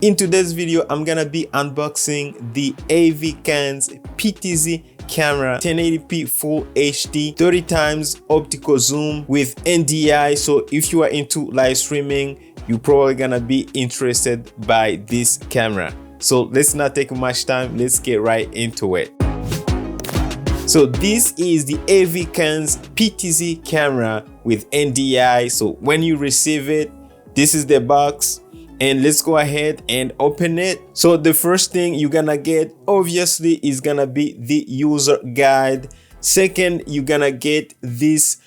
In today's video, I'm gonna be unboxing the AVKANS PTZ camera 1080p full HD 30x optical zoom with NDI. So if you are into live streaming, you're probably gonna be interested by this camera. So let's not take much time, let's get right into it. So this is the AVKANS PTZ camera with NDI. So when you receive it, this is the box. And let's go ahead and open it. So the first thing you're gonna get obviously is gonna be the user guide. Second, you're gonna get this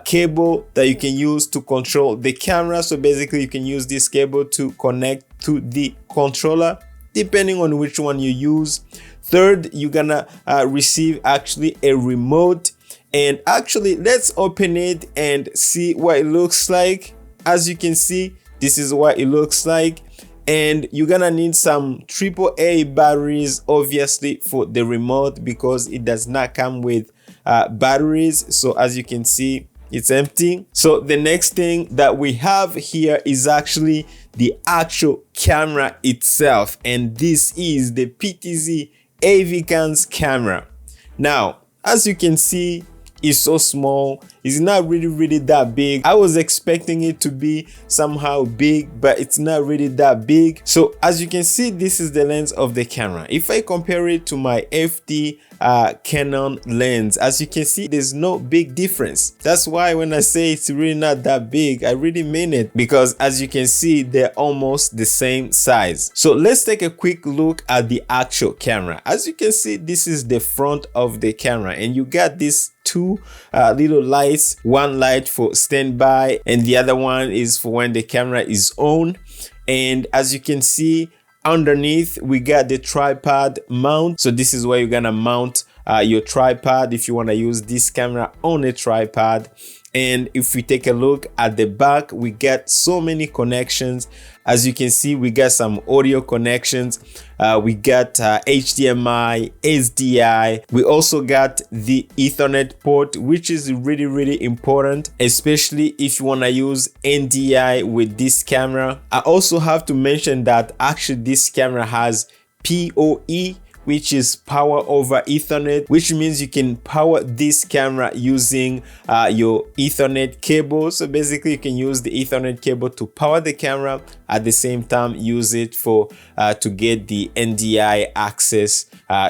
cable that you can use to control the camera. So basically you can use this cable to connect to the controller depending on which one you use. Third, you're gonna receive actually a remote. And actually let's open it and see what it looks like. As you can see, this is what it looks like, and you're gonna need some AAA batteries obviously for the remote because it does not come with batteries. So as you can see, it's empty. So the next thing that we have here is actually the actual camera itself, and this is the PTZ AVKANS camera. Now as you can see, it's so small. It's not really that big. I was expecting it to be somehow big, but it's not really that big. So as you can see, this is the lens of the camera. If I compare it to my FD Canon lens, as you can see, there's no big difference. That's why when I say it's really not that big, I really mean it, because as you can see, they're almost the same size. So let's take a quick look at the actual camera. As you can see, this is the front of the camera, and you got these two little lights, one light for standby and the other one is for when the camera is on. And as you can see, underneath we got the tripod mount. So this is where you're gonna mount your tripod if you want to use this camera on a tripod. And if we take a look at the back, we got so many connections. As you can see, we got some audio connections. We got HDMI, SDI. We also got the Ethernet port, which is really important, especially if you want to use NDI with this camera. I also have to mention that actually this camera has PoE, which is power over Ethernet, which means you can power this camera using your Ethernet cable. So basically you can use the Ethernet cable to power the camera, at the same time use it for to get the NDI access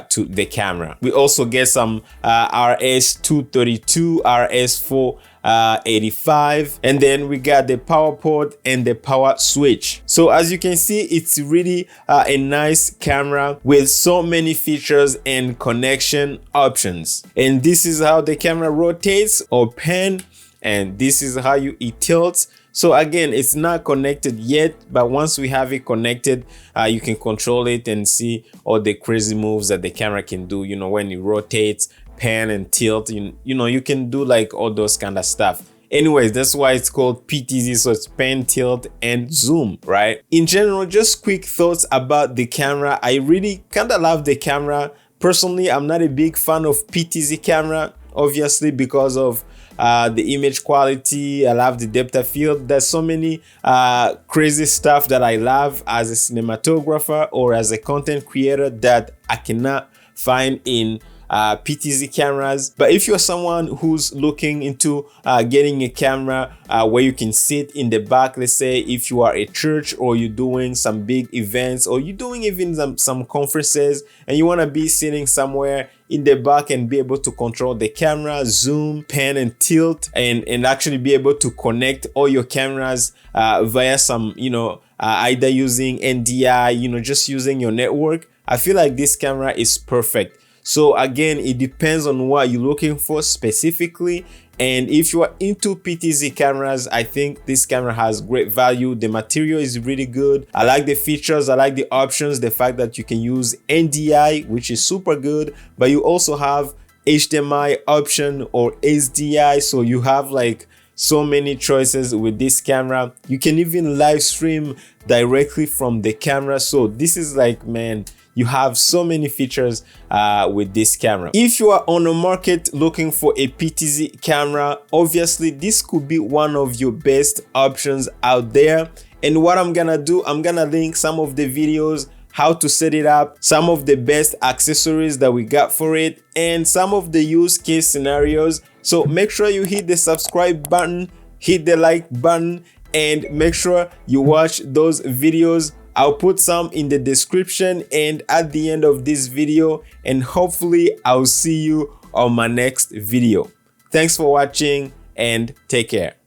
to the camera. We also get some RS-232, RS-485, and then we got the power port and the power switch. So as you can see, it's really a nice camera with so many features and connection options. And this is how the camera rotates or pan, and this is how it tilts. So again, it's not connected yet, but once we have it connected, you can control it and see all the crazy moves that the camera can do. You know, when it rotates, pan and tilt, you know, you can do like all those kind of stuff. Anyways, that's why it's called PTZ. So it's pan, tilt, and zoom, right? In general, just quick thoughts about the camera. I really kind of love the camera. Personally, I'm not a big fan of PTZ camera, obviously because of the image quality. I love the depth of field. There's so many crazy stuff that I love as a cinematographer or as a content creator that I cannot find in PTZ cameras. But if you're someone who's looking into getting a camera where you can sit in the back, let's say if you are a church or you're doing some big events or you're doing even some conferences and you want to be sitting somewhere in the back and be able to control the camera, zoom, pan and tilt, and actually be able to connect all your cameras via some, you know, either using NDI, you know, just using your network, I feel like this camera is perfect. So again, it depends on what you're looking for specifically. And if you are into PTZ cameras, I think this camera has great value. The material is really good. I like the features. I like the options. The fact that you can use NDI, which is super good, but you also have HDMI option or SDI. So you have like so many choices with this camera. You can even live stream directly from the camera. So this is like, man, you have so many features with this camera. If you are on the market looking for a PTZ camera, obviously this could be one of your best options out there. And what I'm gonna do, I'm gonna link some of the videos how to set it up, some of the best accessories that we got for it, and some of the use case scenarios. So make sure you hit the subscribe button, hit the like button, and make sure you watch those videos. I'll put some in the description and at the end of this video, and hopefully I'll see you on my next video. Thanks for watching and take care.